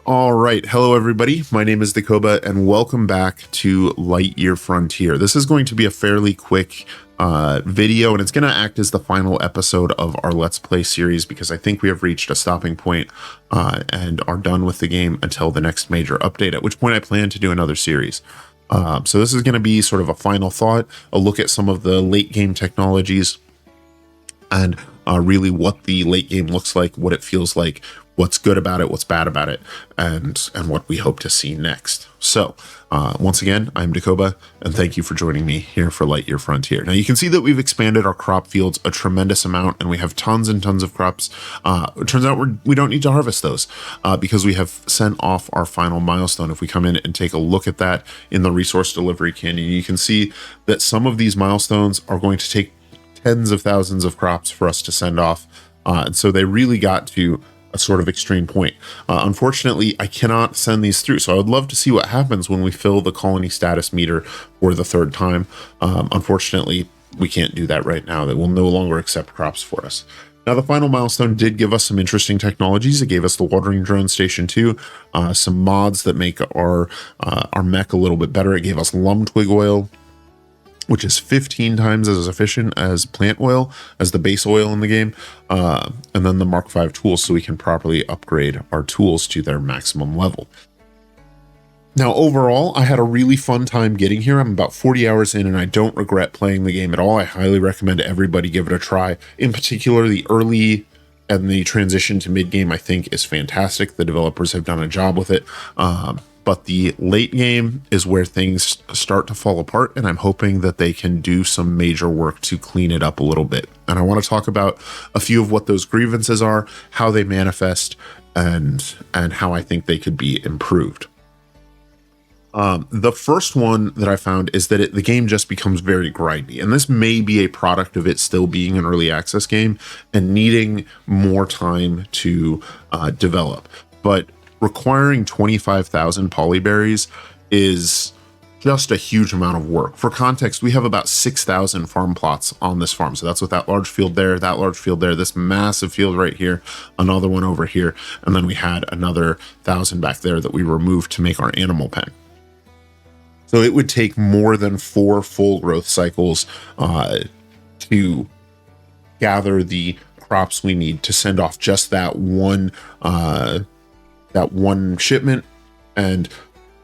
All right. Hello, everybody. My name is Dakoba, and welcome back to Lightyear Frontier. This is going to be a fairly quick video, and it's going to act as the final episode of our Let's Play series because I think we have reached a stopping point and are done with the game until the next major update, at which point I plan to do another series. So this is going to be sort of a final thought, a look at some of the late game technologies, and really what the late game looks like, what it feels like, what's good about it, what's bad about it, and what we hope to see next. So once again, I'm Dakoba, and thank you for joining me here for Lightyear Frontier. Now you can see that we've expanded our crop fields a tremendous amount, and we have tons and tons of crops. It turns out we don't need to harvest those because we have sent off our final milestone. If we come in and take a look at that in the resource delivery canyon, you can see that some of these milestones are going to take tens of thousands of crops for us to send off. And so they really got to a sort of extreme point. Unfortunately, I cannot send these through. So I would love to see what happens when we fill the colony status meter for the third time. Unfortunately, we can't do that right now. That will no longer accept crops for us. Now, the final milestone did give us some interesting technologies. It gave us the watering drone station 2, some mods that make our mech a little bit better. It gave us lum twig oil, which is 15 times as efficient as plant oil, as the base oil in the game. And then the Mark V tools, so we can properly upgrade our tools to their maximum level. Now, overall, I had a really fun time getting here. I'm about 40 hours in, and I don't regret playing the game at all. I highly recommend everybody give it a try. In particular, the early and the transition to mid-game, I think, is fantastic. The developers have done a job with it. But the late game is where things start to fall apart, and I'm hoping that they can do some major work to clean it up a little bit. And I want to talk about a few of what those grievances are, how they manifest, and how I think they could be improved. The first one that I found is that the game just becomes very grindy, and this may be a product of it still being an early access game and needing more time to develop. But requiring 25,000 polyberries is just a huge amount of work. For context, we have about 6,000 farm plots on this farm. So that's with that large field there, that large field there, this massive field right here, another one over here, and then we had another 1,000 back there that we removed to make our animal pen. So it would take more than 4 full growth cycles to gather the crops we need to send off just that one shipment, and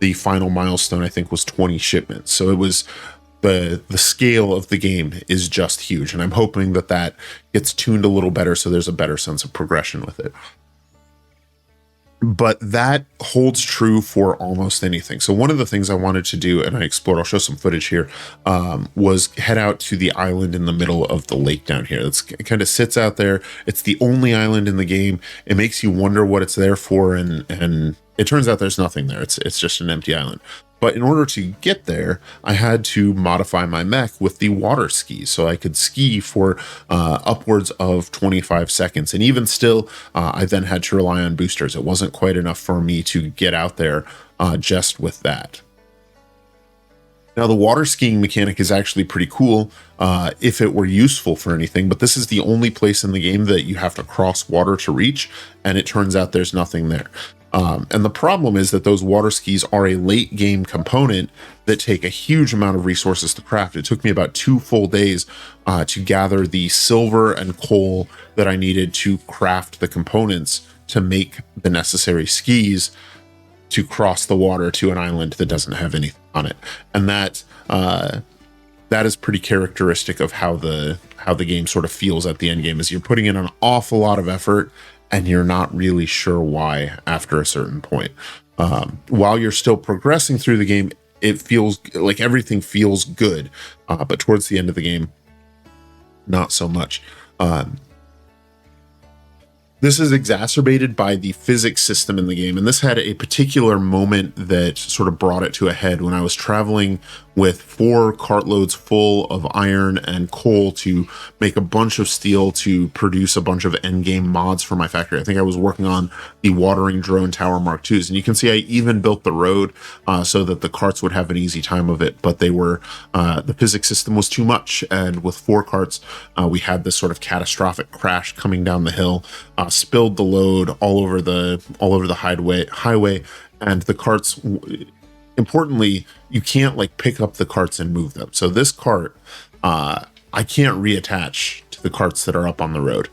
the final milestone I think was 20 shipments. So it was the scale of the game is just huge, and I'm hoping that that gets tuned a little better so there's a better sense of progression with it. But that holds true for almost anything. So one of the things I wanted to do, and I explored, I'll show some footage here, was head out to the island in the middle of the lake down here. It kind of sits out there. It's the only island in the game. It makes you wonder what it's there for, and it turns out there's nothing there. It's just an empty island. But in order to get there, I had to modify my mech with the water ski, so I could ski for upwards of 25 seconds. And even still, I then had to rely on boosters. It wasn't quite enough for me to get out there just with that. Now, the water skiing mechanic is actually pretty cool if it were useful for anything, but this is the only place in the game that you have to cross water to reach, and it turns out there's nothing there. And the problem is that those water skis are a late game component that take a huge amount of resources to craft. It took me about 2 full days to gather the silver and coal that I needed to craft the components to make the necessary skis to cross the water to an island that doesn't have anything on it. And that is pretty characteristic of how the game sort of feels at the end game, is you're putting in an awful lot of effort and you're not really sure why after a certain point. While you're still progressing through the game, it feels like everything feels good, but towards the end of the game, not so much. This is exacerbated by the physics system in the game, and this had a particular moment that sort of brought it to a head when I was traveling with 4 cartloads full of iron and coal to make a bunch of steel to produce a bunch of endgame mods for my factory. I think I was working on the watering drone tower Mark IIs, and you can see I even built the road so that the carts would have an easy time of it, but they were the physics system was too much, and with 4 carts we had this sort of catastrophic crash coming down the hill, spilled the load all over the highway, and the carts, importantly, you can't like pick up the carts and move them. So this cart, I can't reattach to the carts that are up on the road.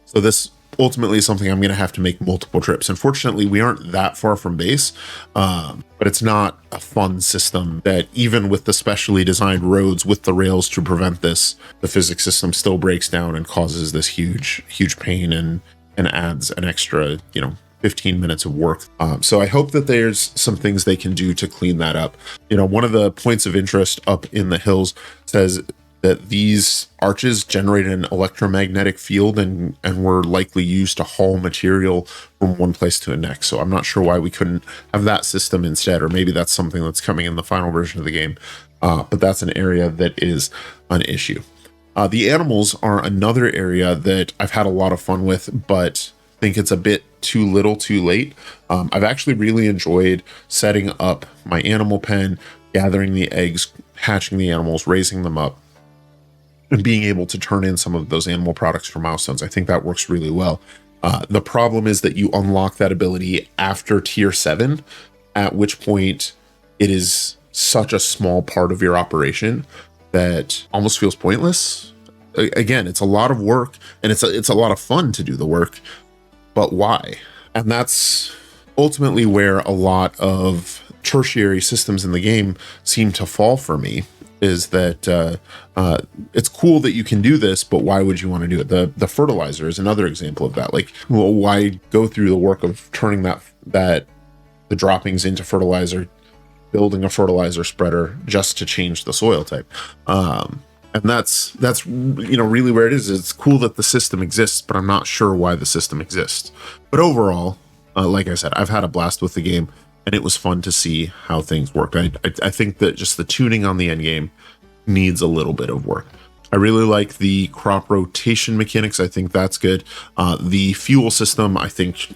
So this ultimately is something I'm going to have to make multiple trips. Unfortunately, we aren't that far from base, but it's not a fun system that even with the specially designed roads with the rails to prevent this, the physics system still breaks down and causes this huge pain and adds an extra, 15 minutes of work. So I hope that there's some things they can do to clean that up. One of the points of interest up in the hills says that these arches generate an electromagnetic field and were likely used to haul material from one place to the next. So I'm not sure why we couldn't have that system instead, or maybe that's something that's coming in the final version of the game. But that's an area that is an issue. The animals are another area that I've had a lot of fun with, but think it's a bit too little too late. I've actually really enjoyed setting up my animal pen, gathering the eggs, hatching the animals, raising them up, and being able to turn in some of those animal products for milestones. I think that works really well. The problem is that you unlock that ability after tier 7, at which point it is such a small part of your operation that almost feels pointless. Again, it's a lot of work, and it's a lot of fun to do the work, but why? And that's ultimately where a lot of tertiary systems in the game seem to fall for me, is that it's cool that you can do this, but why would you want to do it? The fertilizer is another example of that. Like, well, why go through the work of turning the droppings into fertilizer, building a fertilizer spreader just to change the soil type? And that's really where it is. It's cool that the system exists, but I'm not sure why the system exists. But overall, like I said, I've had a blast with the game, and it was fun to see how things worked. I think that just the tuning on the end game needs a little bit of work. I really like the crop rotation mechanics. I think that's good. The fuel system, I think,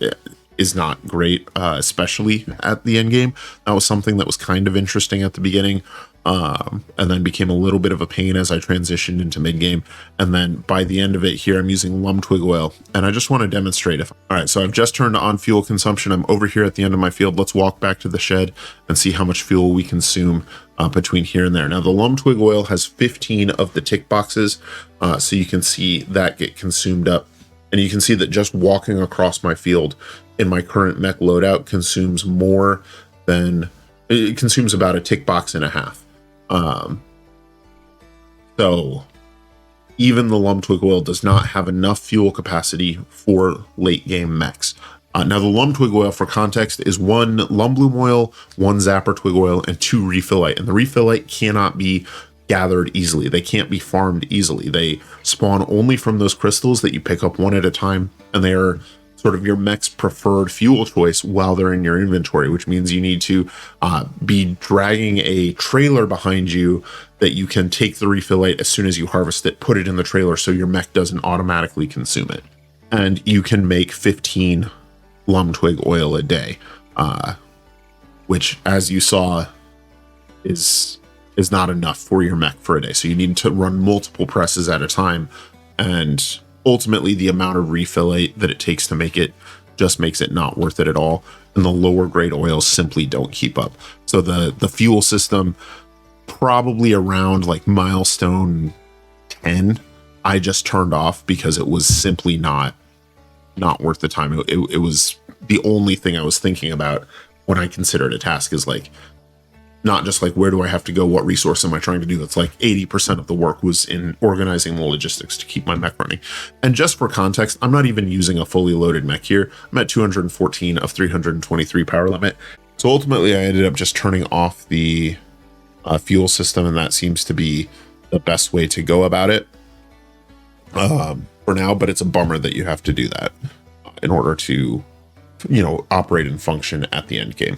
is not great, especially at the end game. That was something that was kind of interesting at the beginning, and then became a little bit of a pain as I transitioned into mid game. And then by the end of it here, I'm using lum twig oil, and I just want to demonstrate all right, so I've just turned on fuel consumption. I'm over here at the end of my field. Let's walk back to the shed and see how much fuel we consume between here and there. Now the lum twig oil has 15 of the tick boxes, so you can see that get consumed up. And you can see that just walking across my field in my current mech loadout consumes it consumes about a tick box and a half. So even the lum twig oil does not have enough fuel capacity for late game mechs. Now the lum twig oil, for context, is 1 lum bloom oil, 1 zapper twig oil, and 2 refillite. And the refillite cannot be gathered easily. They can't be farmed easily. They spawn only from those crystals that you pick up one at a time, and they are sort of your mech's preferred fuel choice while they're in your inventory, which means you need to be dragging a trailer behind you that you can take the refillite as soon as you harvest it, put it in the trailer so your mech doesn't automatically consume it. And you can make 15 lum twig oil a day, which, as you saw, is not enough for your mech for a day. So you need to run multiple presses at a time, and ultimately the amount of refillite that it takes to make it just makes it not worth it at all. And the lower grade oils simply don't keep up. So the fuel system, probably around like milestone 10, I just turned off because it was simply not worth the time. It was the only thing I was thinking about when I considered a task, is like, not just like, where do I have to go? What resource am I trying to do? That's like 80% of the work was in organizing the logistics to keep my mech running. And just for context, I'm not even using a fully loaded mech here. I'm at 214 of 323 power limit. So ultimately I ended up just turning off the fuel system, and that seems to be the best way to go about it for now. But it's a bummer that you have to do that in order to, operate and function at the end game.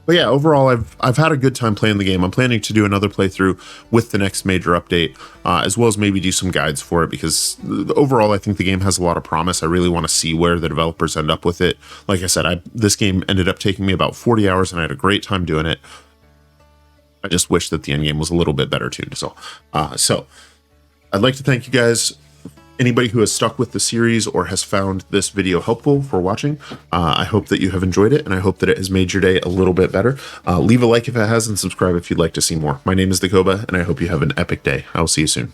But yeah, overall, I've had a good time playing the game. I'm planning to do another playthrough with the next major update, as well as maybe do some guides for it, because overall, I think the game has a lot of promise. I really want to see where the developers end up with it. Like I said, this game ended up taking me about 40 hours, and I had a great time doing it. I just wish that the end game was a little bit better tuned. So I'd like to thank you guys, anybody who has stuck with the series or has found this video helpful, for watching. I hope that you have enjoyed it, and I hope that it has made your day a little bit better. Leave a like if it has, and subscribe if you'd like to see more. My name is Dakoba, and I hope you have an epic day. I will see you soon.